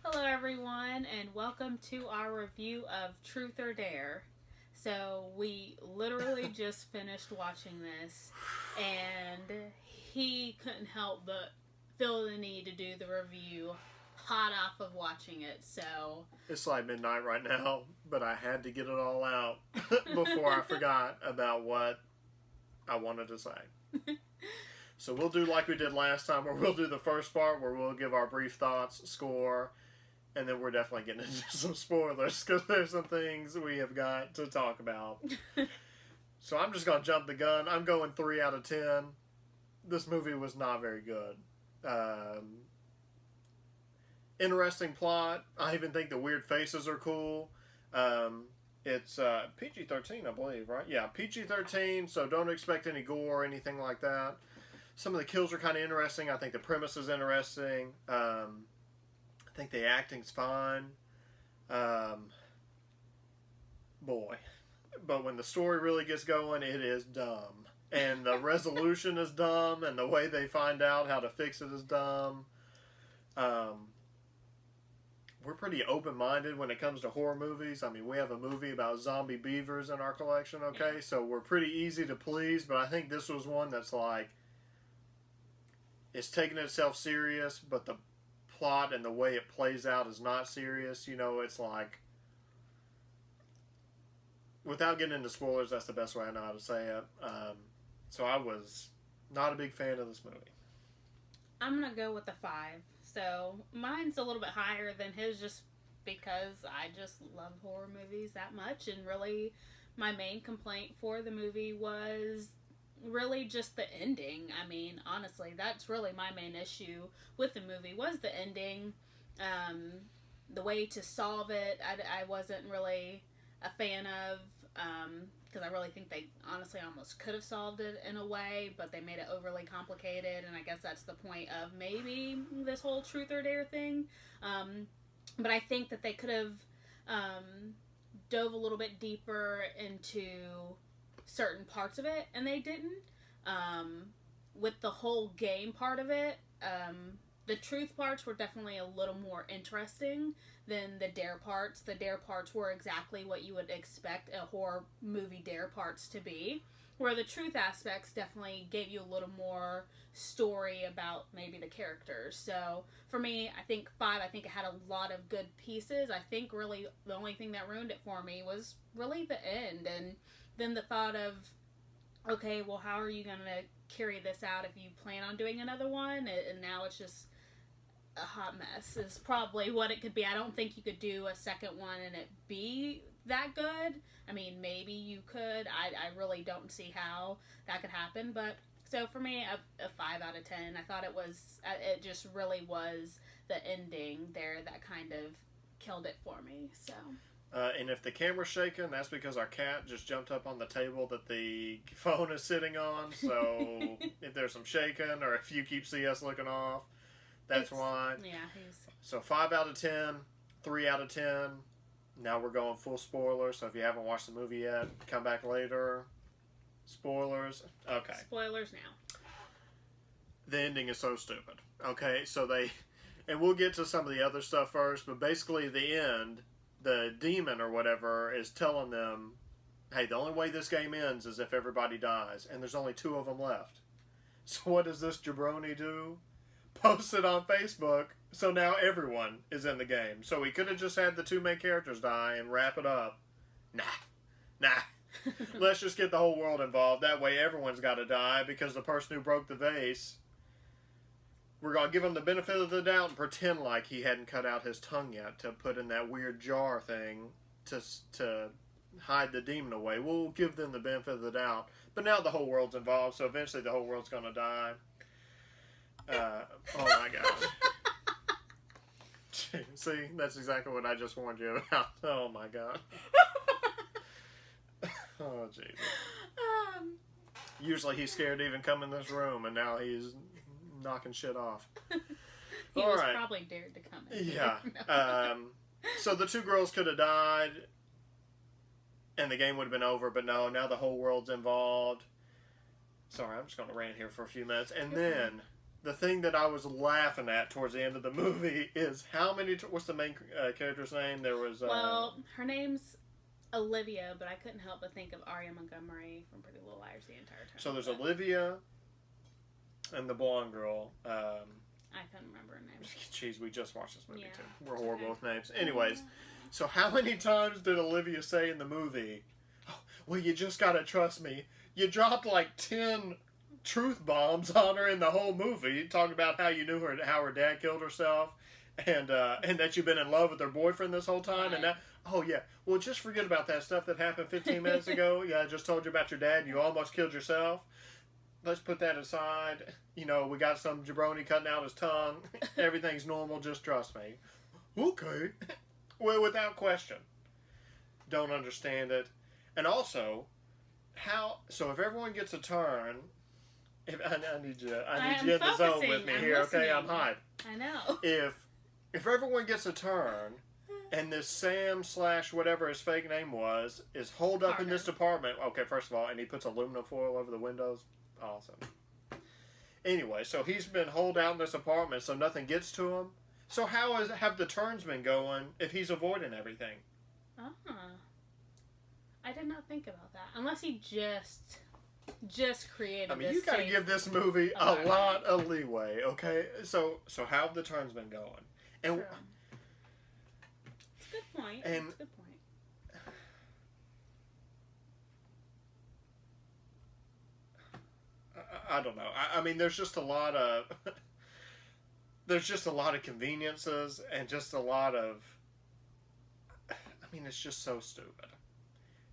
Hello, everyone, and welcome to our review of Truth or Dare. So, we literally just finished watching this, and he couldn't help but feel the need to do the review hot off of watching it. So, It's like midnight right now, but I had to get it all out before I forgot about what I wanted to say. So we'll do like we did last time, where we'll do the first part where we'll give our brief thoughts, score, and then we're definitely getting into some spoilers because there's some things we have got to talk about. So I'm just going to jump the gun. I'm going 3 out of 10. This movie was not very good. Interesting plot. I even think the weird faces are cool. It's PG-13, I believe, right? Yeah, PG-13, so don't expect any gore or anything like that. Some of the kills are kind of interesting. I think the premise is interesting. I think the acting's fine. Boy. But when the story really gets going, it is dumb. And the resolution is dumb, and the way they find out how to fix it is dumb. We're pretty open-minded when it comes to horror movies. I mean, we have a movie about zombie beavers in our collection, okay? Yeah. So we're pretty easy to please, but I think this was one that's like, it's taking itself serious, but the plot and the way it plays out is not serious. You know, it's like, without getting into spoilers, that's the best way I know how to say it. So I was not a big fan of this movie. I'm going to go with a 5. So, mine's a little bit higher than his just because I just love horror movies that much. And really, my main complaint for the movie was really just the ending. I mean, honestly, that's really my main issue with the movie was the ending. Um, the way to solve it, I wasn't really a fan of because I really think they honestly almost could have solved it in a way, but they made it overly complicated, and I guess that's the point of maybe this whole truth or dare thing. But I think that they could have dove a little bit deeper into certain parts of it, and they didn't. With the whole game part of it, the truth parts were definitely a little more interesting than the dare parts. The dare parts were exactly what you would expect a horror movie dare parts to be. Where the truth aspects definitely gave you a little more story about maybe the characters. So for me, I think 5, I think it had a lot of good pieces. I think really the only thing that ruined it for me was really the end. And then the thought of, okay, well, how are you going to carry this out if you plan on doing another one? And now it's just a hot mess is probably what it could be. I don't think you could do a second one and it be that good. I mean, maybe you could. I really don't see how that could happen. But so for me, a 5 out of 10. I thought it just really was the ending there that kind of killed it for me. So. And if the camera's shaking, that's because our cat just jumped up on the table that the phone is sitting on. So if there's some shaking, or if you keep seeing us looking off, that's why. Yeah, he's. So 5 out of 10, 3 out of 10. Now we're going full spoilers. So if you haven't watched the movie yet, come back later. Spoilers. Okay. Spoilers now. The ending is so stupid. Okay, so and we'll get to some of the other stuff first, but basically the end, the demon or whatever is telling them, hey, the only way this game ends is if everybody dies, and there's only 2 of them left. So what does this jabroni do? Post it on Facebook, so now everyone is in the game. So we could have just had the 2 main characters die and wrap it up. Nah. Let's just get the whole world involved. That way everyone's got to die because the person who broke the vase, we're going to give him the benefit of the doubt and pretend like he hadn't cut out his tongue yet to put in that weird jar thing to hide the demon away. We'll give them the benefit of the doubt. But now the whole world's involved, so eventually the whole world's going to die. Oh my gosh. See, that's exactly what I just warned you about. Oh my god. Oh Jesus. Usually he's scared to even come in this room, and now he's knocking shit off. He was probably dared to come in. Yeah. So the 2 girls could have died, and the game would have been over, but no, now the whole world's involved. Sorry, I'm just going to rant here for a few minutes. And then the thing that I was laughing at towards the end of the movie is how many. What's the main character's name? There was. Well, her name's Olivia, but I couldn't help but think of Aria Montgomery from Pretty Little Liars the entire time. So there's Olivia and the blonde girl. I couldn't remember her name. Jeez, we just watched this movie Yeah. too. We're horrible with names. Anyways, so how many times did Olivia say in the movie, oh, well, you just gotta trust me. You dropped like 10 truth bombs on her in the whole movie, talking about how you knew her, how her dad killed herself, and that you've been in love with her boyfriend this whole time, Right. and that, oh yeah, well, just forget about that stuff that happened 15 minutes ago. Yeah, I just told you about your dad, and you almost killed yourself. Let's put that aside. You know, we got some jabroni cutting out his tongue. Everything's normal, just trust me. Okay. Well, without question. Don't understand it. And also, so if everyone gets a turn, I need you in the zone with me here, okay? I'm hot. I know. If everyone gets a turn, and this Sam / whatever his fake name was, is holed up in this department, okay, first of all, and he puts aluminum foil over the windows, awesome. Anyway, so he's been holed out in this apartment, so nothing gets to him. So how have the turns been going if he's avoiding everything? I did not think about that. Unless he just created. I mean, this you gotta safe give this movie a lot of leeway, okay? So how have the turns been going? And True. It's a good point. And it's a good point. I don't know. I mean, there's just a lot of conveniences and just a lot of. I mean, it's just so stupid.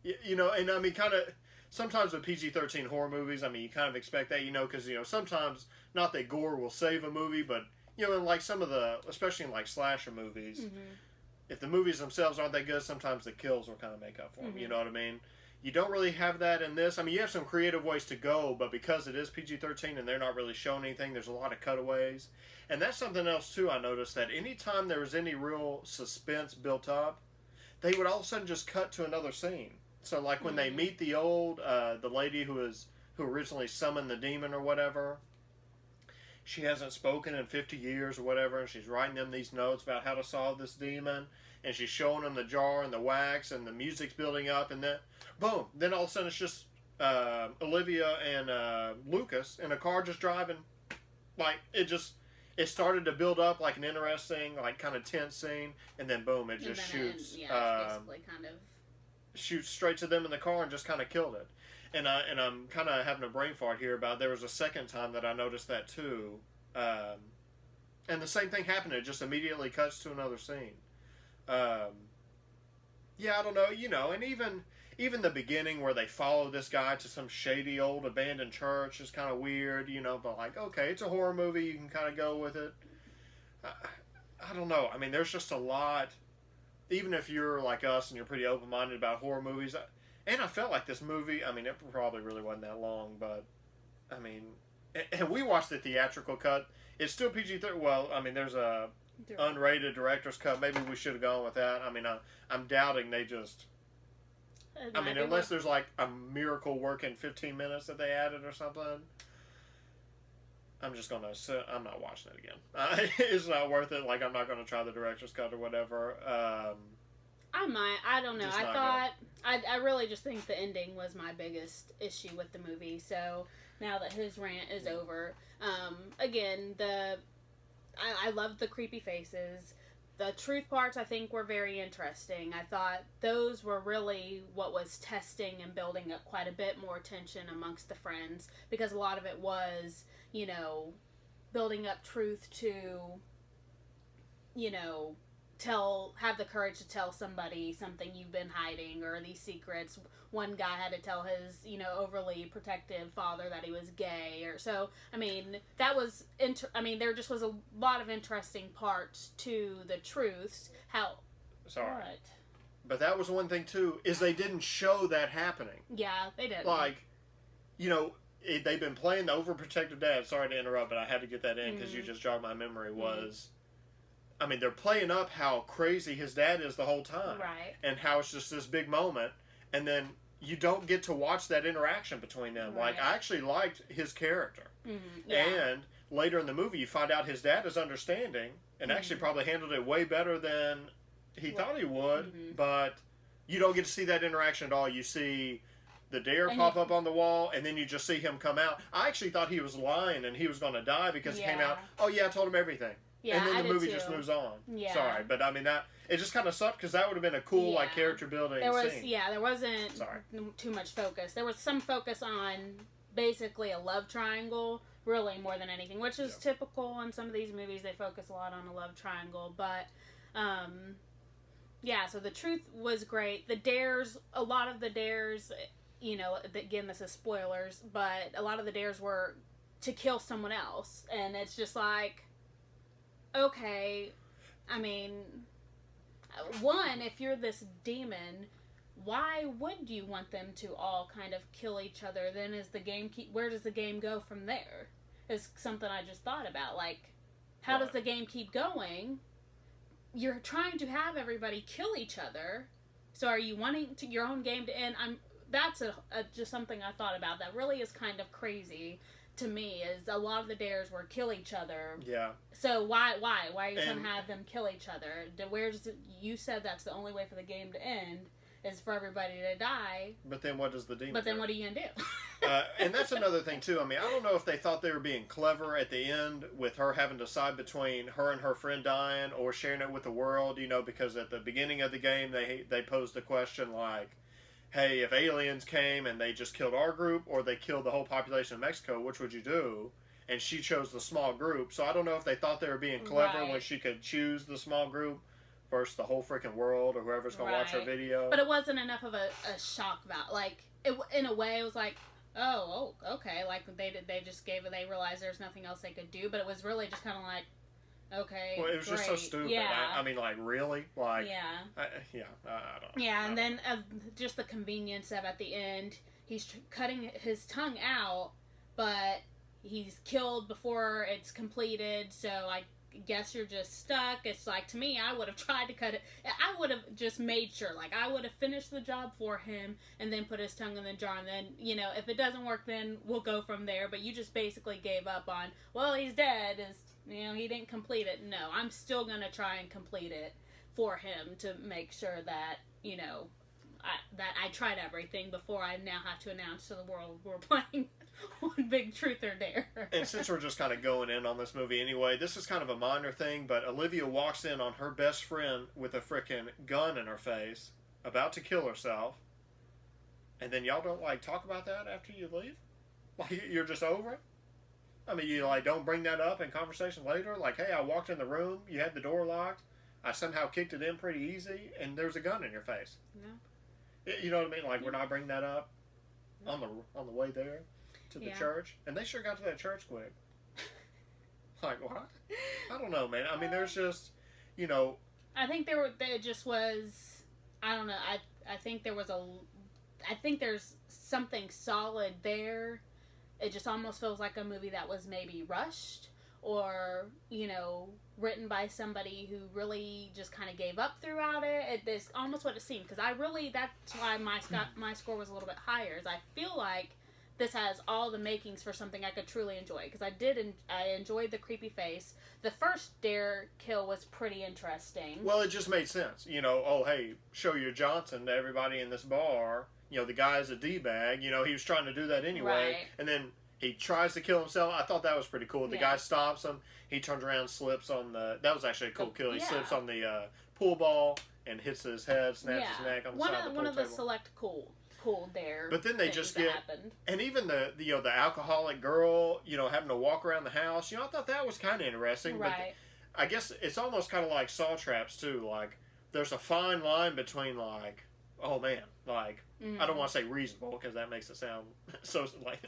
You know, and I mean, kind of. Sometimes with PG-13 horror movies, I mean, you kind of expect that, you know, because, you know, sometimes, not that gore will save a movie, but, you know, in like some of the, especially in like slasher movies, if the movies themselves aren't that good, sometimes the kills will kind of make up for them, you know what I mean? You don't really have that in this. I mean, you have some creative ways to go, but because it is PG-13 and they're not really showing anything, there's a lot of cutaways. And that's something else, too, I noticed, that anytime there was any real suspense built up, they would all of a sudden just cut to another scene. So, like, when they meet the the lady who originally summoned the demon or whatever, she hasn't spoken in 50 years or whatever, and she's writing them these notes about how to solve this demon, and she's showing them the jar and the wax, and the music's building up, and then, boom, then all of a sudden it's just Olivia and Lucas in a car just driving. Like, it started to build up like an interesting, like, kind of tense scene, and then boom, it just shoots. Basically kind of shoots straight to them in the car and just kind of killed it. And I'm kind of having a brain fart here about there was a second time that I noticed that too. And the same thing happened. It just immediately cuts to another scene. Yeah, I don't know. You know, and even the beginning where they follow this guy to some shady old abandoned church is kind of weird, you know, but like, okay, it's a horror movie. You can kind of go with it. I don't know. I mean, there's just a lot. Even if you're like us and you're pretty open-minded about horror movies, and I felt like this movie, I mean, it probably really wasn't that long, but, I mean, and we watched the theatrical cut. It's still PG-13. Well, I mean, there's a unrated director's cut. Maybe we should have gone with that. I mean, I'm doubting they just... I mean, unless there's like a miracle work in 15 minutes that they added or something. I'm not watching it again. It's not worth it. Like, I'm not going to try the director's cut or whatever. I might. I don't know. I really just think the ending was my biggest issue with the movie. So now that his rant is over, again, I loved the creepy faces. The truth parts, I think, were very interesting. I thought those were really what was testing and building up quite a bit more tension amongst the friends, because a lot of it was, you know, building up truth to, you know, have the courage to tell somebody something you've been hiding, or these secrets. One guy had to tell his, you know, overly protective father that he was gay, or so. I mean, that was there just was a lot of interesting parts to the truths. But that was one thing too, is they didn't show that happening. Yeah, they didn't. Like, you know, they've been playing the overprotective dad. Sorry to interrupt, but I had to get that in because you just jogged my memory. I mean, they're playing up how crazy his dad is the whole time. Right. And how it's just this big moment. And then you don't get to watch that interaction between them. Right. Like, I actually liked his character. Yeah. And later in the movie, you find out his dad is understanding and actually probably handled it way better than he thought he would. But you don't get to see that interaction at all. You see the dare pop up on the wall, and then you just see him come out. I actually thought he was lying and he was going to die because he came out, oh yeah, I told him everything. Yeah, and then the movie too. just moves on. Yeah. Sorry, but I mean, that it just kind of sucked because that would have been a cool like character building scene. Yeah, there wasn't too much focus. There was some focus on basically a love triangle, really, more than anything, which is typical in some of these movies. They focus a lot on a love triangle, but yeah, so the truth was great. The dares, a lot of the dares, you know, again, this is spoilers, but a lot of the dares were to kill someone else, and it's just like, okay, I mean, one, if you're this demon, why would you want them to all kind of kill each other? Then where does the game go from there? Is something I just thought about. Like, how does the game keep going? You're trying to have everybody kill each other, so are you wanting your own game to end? That's just something I thought about that really is kind of crazy to me, is a lot of the dares were kill each other. Yeah. So why are you going to have them kill each other? You said that's the only way for the game to end, is for everybody to die. But then what does the demon But then do? what are you going to do? And that's another thing too. I mean, I don't know if they thought they were being clever at the end with her having to decide between her and her friend dying or sharing it with the world, you know, because at the beginning of the game they posed the question like, hey, if aliens came and they just killed our group or they killed the whole population of Mexico, which would you do? And she chose the small group. So I don't know if they thought they were being clever when she could choose the small group versus the whole freaking world or whoever's going to watch her video. But it wasn't enough of a shock value. Like, in a way, it was like, oh, okay. Like, they realized there's nothing else they could do. But it was really just kind of like, okay, well, it was just so stupid. Yeah. I mean, like, really? Like, yeah. I don't know. Yeah, and then just the convenience of at the end, he's cutting his tongue out, but he's killed before it's completed, so I guess you're just stuck. It's like, to me, I would have tried to cut it. I would have just made sure, like, I would have finished the job for him and then put his tongue in the jar, and then, you know, if it doesn't work, then we'll go from there. But you just basically gave up on, well, he's dead, you know, he didn't complete it. No, I'm still going to try and complete it for him to make sure that, you know, I tried everything before I now have to announce to the world we're playing one big truth or dare. And since we're just kind of going in on this movie anyway, this is kind of a minor thing, but Olivia walks in on her best friend with a frickin' gun in her face, about to kill herself, and then y'all don't, like, talk about that after you leave? Like, you're just over it? I mean, you, like, don't bring that up in conversation later? Like, hey, I walked in the room, you had the door locked, I somehow kicked it in pretty easy, and there's a gun in your face. Yeah. You know what I mean? Like, we're not bringing that up on the way there to the church. And they sure got to that church quick. Like, what? I don't know, man. I mean, there's just, you know... I think there just was... I don't know. I think there was I think there's something solid there. It just almost feels like a movie that was maybe rushed or, you know, written by somebody who really just kind of gave up throughout it. It's almost what it seemed, because that's why my score was a little bit higher, is I feel like this has all the makings for something I could truly enjoy, because I enjoyed the creepy face. The first dare kill was pretty interesting. Well, it just made sense. You know, oh, hey, show your Johnson to everybody in this bar. You know, the guy's a D-bag. You know, he was trying to do that anyway. Right. And then he tries to kill himself. I thought that was pretty cool. The guy stops him. He turns around, slips on the... That was actually a cool kill. He slips on the pool ball and hits his head, snaps his neck on the side of the pool One of table. the select cool dare. But then they just get... Happened. And even the alcoholic girl, you know, having to walk around the house. You know, I thought that was kind of interesting. Right. But I guess it's almost kind of like Saw traps, too. Like, there's a fine line between, like... Oh, man. Like, I don't want to say reasonable, because that makes it sound so, like,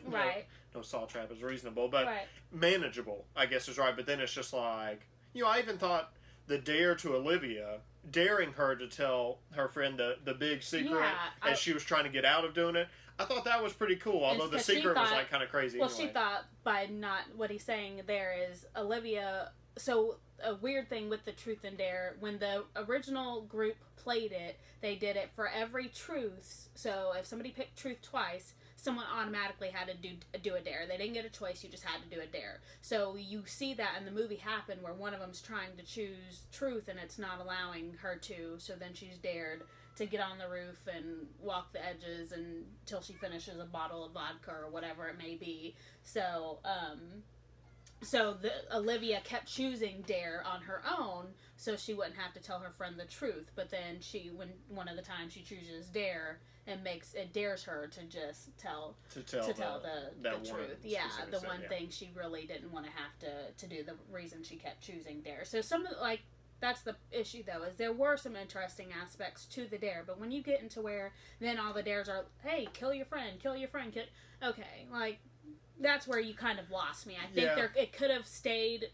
no Saw trap is reasonable. But manageable, I guess, is right. But then it's just like... You know, I even thought the dare to Olivia, daring her to tell her friend the big secret as she was trying to get out of doing it, I thought that was pretty cool, although the secret was, like, kind of crazy anyway. She thought by not... What he's saying there is Olivia... So, a weird thing with the Truth and Dare, when the original group played it, they did it for every truth. So, if somebody picked truth twice, someone automatically had to do a dare. They didn't get a choice. You just had to do a dare. So you see that in the movie happen where one of them's trying to choose truth and it's not allowing her to. So then she's dared to get on the roof and walk the edges until she finishes a bottle of vodka or whatever it may be. So, Olivia kept choosing dare on her own, so she wouldn't have to tell her friend the truth. But then when one of the times she chooses dare, it dares her to just tell the truth. Yeah, the one thing she really didn't want to have to do. The reason she kept choosing dare. So that's the issue, though, is there were some interesting aspects to the dare, but when you get into where then all the dares are, hey, kill your friend, okay, like, that's where you kind of lost me. I think it could have stayed.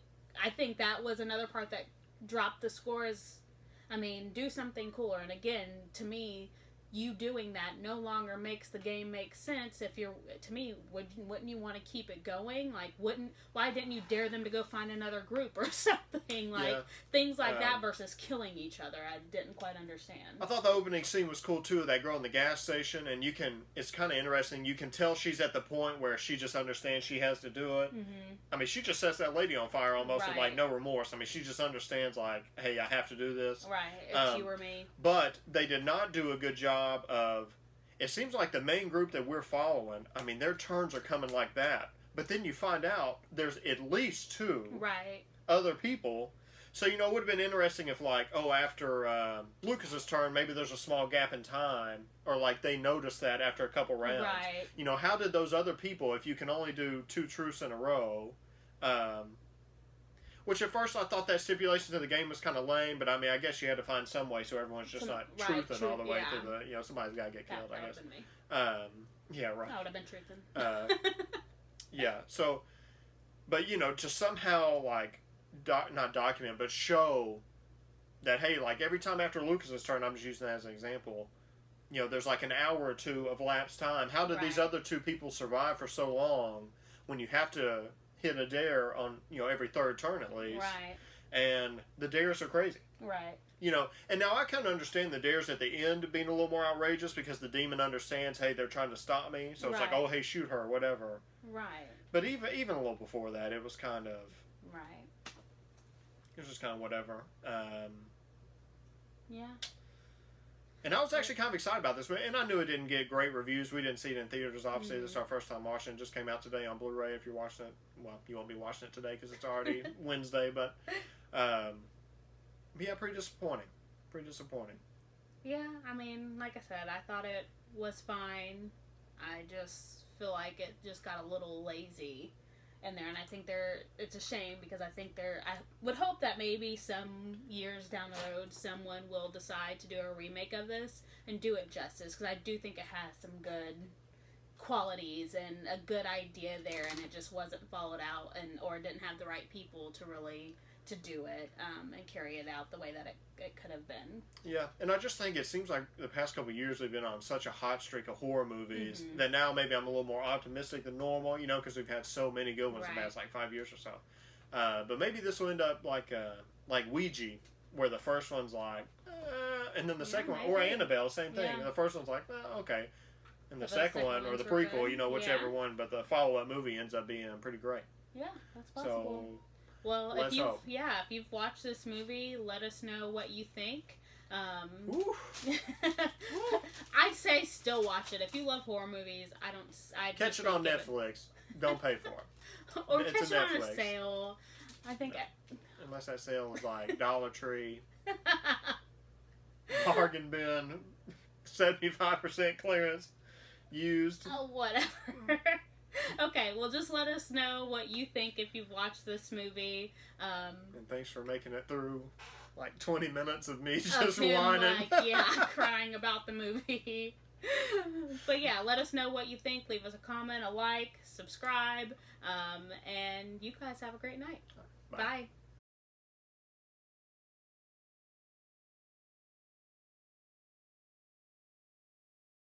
I think that was another part that dropped the scores. I mean, do something cooler. And again, to me, you doing that no longer makes the game make sense. If you're, to me, wouldn't you want to keep it going? Like, why didn't you dare them to go find another group or something? Like, things like that versus killing each other. I didn't quite understand. I thought the opening scene was cool, too, that girl in the gas station, and it's kind of interesting. You can tell she's at the point where she just understands she has to do it. Mm-hmm. I mean, she just sets that lady on fire almost with, like, no remorse. I mean, she just understands, like, hey, I have to do this. Right, it's you or me. But they did not do a good job of, it seems like the main group that we're following, I mean, their turns are coming like that, but then you find out there's at least two other people. So, it would have been interesting if, like, after Lucas's turn, maybe there's a small gap in time, or like they noticed that after a couple rounds. How did those other people, if you can only do 2 truths in a row, which at first I thought that stipulation to the game was kind of lame, but I mean, I guess you had to find some way so everyone's just not truthing all the way through the, somebody's got to get killed, I guess. That would have been me. Yeah, right. I would have been truthing. Yeah, so, but, to somehow, like, not document, but show that, hey, like, every time after Lucas's turn, I'm just using that as an example, there's like an hour or two of lapsed time. How did these other 2 people survive for so long when you have to hit a dare on, every third turn at least. Right. And the dares are crazy. Right. And now I kind of understand the dares at the end being a little more outrageous because the demon understands, hey, they're trying to stop me. So it's like, oh, hey, shoot her, whatever. Right. But even a little before that, it was kind of... Right. It was just kind of whatever. Yeah. And I was actually kind of excited about this, and I knew it didn't get great reviews. We didn't see it in theaters, obviously. This is our first time watching it. It just came out today on Blu-ray if you're watching it. Well, you won't be watching it today because it's already Wednesday, but yeah, pretty disappointing. Yeah, I mean, like I said, I thought it was fine. I just feel like it just got a little lazy in there, and I think it's a shame because I would hope that maybe some years down the road someone will decide to do a remake of this and do it justice, because I do think it has some good qualities and a good idea there, and it just wasn't followed out or didn't have the right people to really to do it and carry it out the way that it could have been. Yeah, and I just think it seems like the past couple of years we've been on such a hot streak of horror movies that now maybe I'm a little more optimistic than normal, because we've had so many good ones in the past like 5 years or so. But maybe this will end up like Ouija, where the first one's like, and then the second one, or Annabelle, same thing. Yeah. The first one's like, okay. And the second one, or the prequel, whichever one, but the follow-up movie ends up being pretty great. Yeah, that's possible. So, well, if you've watched this movie, let us know what you think. I say still watch it. If you love horror movies, I catch it on Netflix. Don't pay for it. Or catch it on a sale. I think. Unless that sale is like Dollar Tree, bargain bin, 75% clearance, used. Oh, whatever. Okay, well, just let us know what you think if you've watched this movie. And thanks for making it through like 20 minutes of me just whining. Crying about the movie. But yeah, let us know what you think. Leave us a comment, a like, subscribe, and you guys have a great night. Bye.